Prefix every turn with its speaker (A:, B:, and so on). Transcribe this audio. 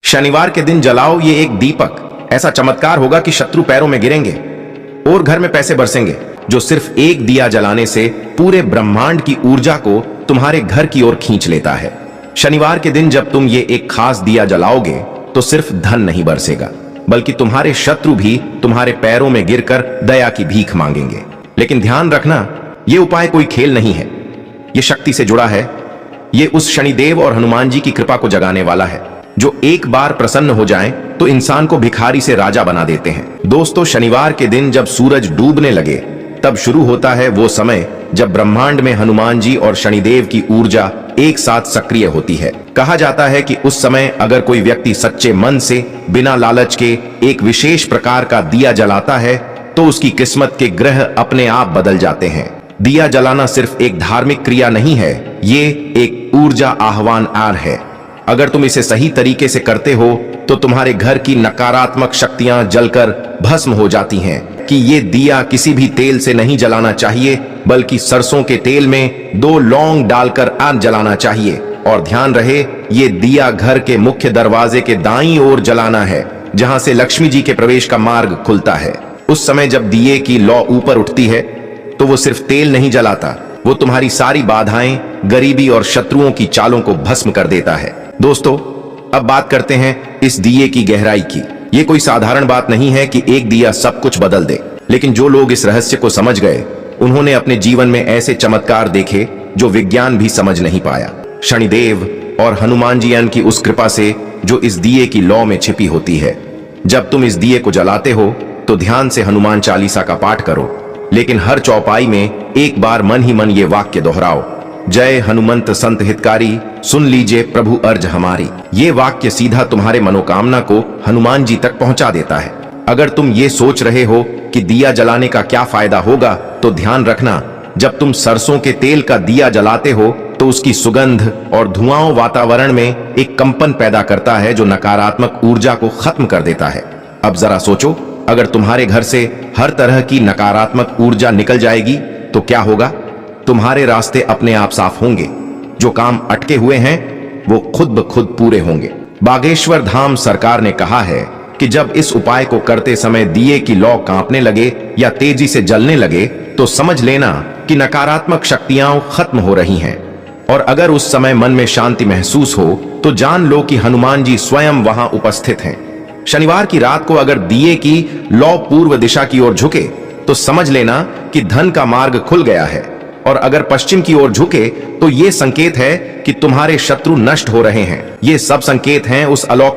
A: शनिवार के दिन जलाओ ये एक दीपक। ऐसा चमत्कार होगा कि शत्रु पैरों में गिरेंगे और घर में पैसे बरसेंगे। जो सिर्फ एक दिया जलाने से पूरे ब्रह्मांड की ऊर्जा को तुम्हारे घर की ओर खींच लेता है। शनिवार के दिन जब तुम ये एक खास दिया जलाओगे तो सिर्फ धन नहीं बरसेगा, बल्कि तुम्हारे शत्रु भी तुम्हारे पैरों में गिरकर दया की भीख मांगेंगे। लेकिन ध्यान रखना, ये उपाय कोई खेल नहीं है, ये शक्ति से जुड़ा है। ये उस शनिदेव और हनुमान जी की कृपा को जगाने वाला है, जो एक बार प्रसन्न हो जाएं तो इंसान को भिखारी से राजा बना देते हैं। दोस्तों, शनिवार के दिन जब सूरज डूबने लगे तब शुरू होता है वो समय जब ब्रह्मांड में हनुमान जी और शनिदेव की ऊर्जा एक साथ सक्रिय होती है। कहा जाता है कि उस समय अगर कोई व्यक्ति सच्चे मन से बिना लालच के एक विशेष प्रकार का दिया जलाता है तो उसकी किस्मत के ग्रह अपने आप बदल जाते हैं। दिया जलाना सिर्फ एक धार्मिक क्रिया नहीं है, ये एक ऊर्जा आह्वान है। अगर तुम इसे सही तरीके से करते हो तो तुम्हारे घर की नकारात्मक शक्तियां जलकर भस्म हो जाती हैं। कि ये दिया किसी भी तेल से नहीं जलाना चाहिए, बल्कि सरसों के तेल में 2 लौंग डालकर आग जलाना चाहिए। और ध्यान रहे, ये दिया घर के मुख्य दरवाजे के दाईं ओर जलाना है, जहां से लक्ष्मी जी के प्रवेश का मार्ग खुलता है। उस समय जब दिए की लौ ऊपर उठती है तो वो सिर्फ तेल नहीं जलाता, वो तुम्हारी सारी बाधाएं, गरीबी और शत्रुओं की चालों को भस्म कर देता है। दोस्तों, अब बात करते हैं इस दिए की गहराई की। ये कोई साधारण बात नहीं है कि एक दिया सब कुछ बदल दे, लेकिन जो लोग इस रहस्य को समझ गए उन्होंने अपने जीवन में ऐसे चमत्कार देखे जो विज्ञान भी समझ नहीं पाया। शनिदेव और हनुमान जी की उस कृपा से जो इस दिए की लौ में छिपी होती है। जब तुम इस दिए को जलाते हो तो ध्यान से हनुमान चालीसा का पाठ करो, लेकिन हर चौपाई में एक बार मन ही मन ये वाक्य दोहराओ, जय हनुमंत संत हितकारी, सुन लीजिए प्रभु अर्ज हमारी। ये वाक्य सीधा तुम्हारे मनोकामना को हनुमान जी तक पहुंचा देता है। अगर तुम ये सोच रहे हो कि दिया जलाने का क्या फायदा होगा, तो ध्यान रखना, जब तुम सरसों के तेल का दिया जलाते हो तो उसकी सुगंध और धुआं वातावरण में एक कंपन पैदा करता है जो नकारात्मक ऊर्जा को खत्म कर देता है। अब जरा सोचो, अगर तुम्हारे घर से हर तरह की नकारात्मक ऊर्जा निकल जाएगी तो क्या होगा? तुम्हारे रास्ते अपने आप साफ होंगे, जो काम अटके हुए हैं वो खुद ब खुद पूरे होंगे। बागेश्वर धाम सरकार ने कहा है कि जब इस उपाय को करते समय दिए की लौ कांपने लगे या तेजी से जलने लगे तो समझ लेना कि नकारात्मक शक्तियां खत्म हो रही हैं। और अगर उस समय मन में शांति महसूस हो तो जान लो कि हनुमान जी स्वयं वहां उपस्थित हैं। शनिवार की रात को अगर दिए की लौ पूर्व दिशा की ओर झुके तो समझ लेना कि धन का मार्ग खुल गया है, और अगर पश्चिम की ओर झुके तो ये संकेत है कि तुम्हारे शत्रु नष्ट हो रहे हैं। ये सब संकेत हैं उस अलौकिक